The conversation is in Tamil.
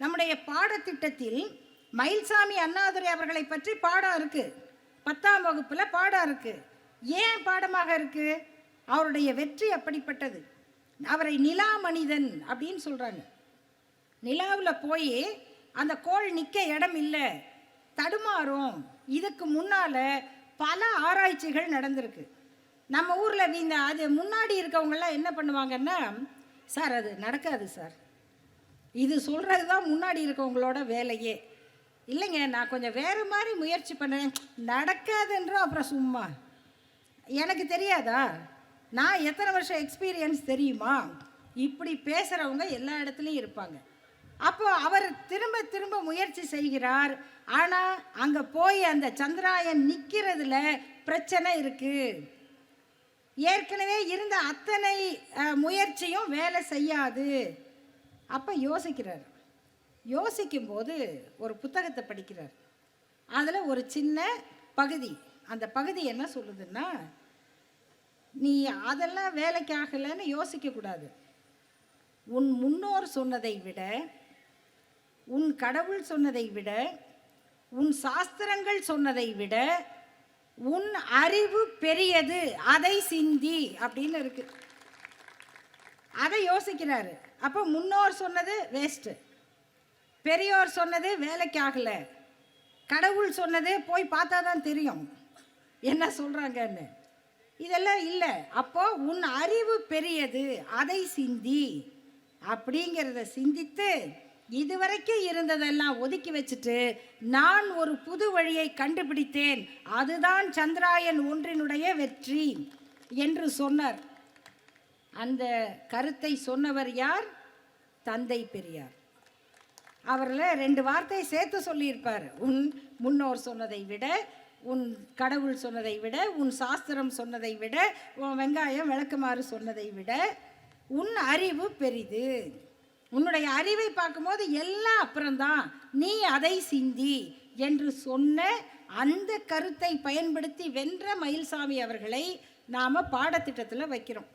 நம்முடைய பாடத்திட்டத்தில் மயில்சாமி அண்ணாதுரை அவர்களை பற்றி பாடம் இருக்குது, 10ஆம் வகுப்பில் பாடம் இருக்குது. ஏன் பாடமாக இருக்குது? அவருடைய வெற்றி அப்படிப்பட்டது. அவரை நிலா மனிதன் அப்படின்னு சொல்கிறாங்க. நிலாவில் போய் அந்த கோள் நிற்க இடம் இல்லை, தடுமாறும். இதுக்கு முன்னால் பல ஆராய்ச்சிகள் நடந்திருக்கு. நம்ம ஊரில் அது முன்னாடி இருக்கவங்கெல்லாம் என்ன பண்ணுவாங்கன்னா, சார் அது நடக்காது சார், இது சொல்கிறது தான் முன்னாடி இருக்கவங்களோட வேலையே. இல்லைங்க, நான் கொஞ்சம் வேறு மாதிரி முயற்சி பண்ணேன், நடக்காதுன்றோம். அப்புறம் சும்மா எனக்கு தெரியாதா, நான் எத்தனை வருஷம் எக்ஸ்பீரியன்ஸ் தெரியுமா, இப்படி பேசுகிறவங்க எல்லா இடத்துலையும் இருப்பாங்க. அப்போது அவர் திரும்ப திரும்ப முயற்சி செய்கிறார். ஆனால் அங்கே போய் அந்த சந்திராயன் நிற்கிறதுல பிரச்சனை இருக்குது. ஏற்கனவே இருந்த அத்தனை முயற்சியும் வேலை செய்யாது. அப்போ யோசிக்கிறார். யோசிக்கும்போது ஒரு புத்தகத்தை படிக்கிறார். அதில் ஒரு சின்ன பகுதி, அந்த பகுதி என்ன சொல்லுதுன்னா, நீ அதெல்லாம் வேலைக்கு ஆகலைன்னு யோசிக்கக்கூடாது. உன் முன்னோர் சொன்னதை விட, உன் கடவுள் சொன்னதை விட, உன் சாஸ்திரங்கள் சொன்னதை விட உன் அறிவு பெரியது, அதை சிந்தி அப்படின்னு இருக்கு. அதை யோசிக்கிறாரு. அப்போ முன்னோர் சொன்னது வேஸ்ட்டு, பெரியோர் சொன்னது வேலைக்கு ஆகலை, கடவுள் சொன்னது போய் பார்த்தா தான் தெரியும் என்ன சொல்கிறாங்கன்னு, இதெல்லாம் இல்லை. அப்போ உன் அறிவு பெரியது, அதை சிந்தி அப்படிங்கிறத சிந்தித்து இதுவரைக்கும் இருந்ததெல்லாம் ஒதுக்கி வச்சுட்டு நான் ஒரு புது வழியை கண்டுபிடித்தேன், அதுதான் சந்திராயன் 1 வெற்றி என்று சொன்னார். அந்த கருத்தை சொன்னவர் யார்? தந்தை பெரியார். அவரில் 2 வார்த்தை சேர்த்து சொல்லியிருப்பார். உன் முன்னோர் சொன்னதை விட, உன் கடவுள் சொன்னதை விட, உன் சாஸ்திரம் சொன்னதை விட, உன் வெங்காயம் விளக்குமாறு சொன்னதை விட உன் அறிவு பெரிது. உன்னுடைய அறிவை பார்க்கும்போது எல்லாம் அப்புறம்தான், நீ அதை சிந்தி என்று சொன்ன அந்த கருத்தை பயன்படுத்தி வென்ற மயில்சாமி அவர்களை நாம் பாடத்திட்டத்தில் வைக்கிறோம்.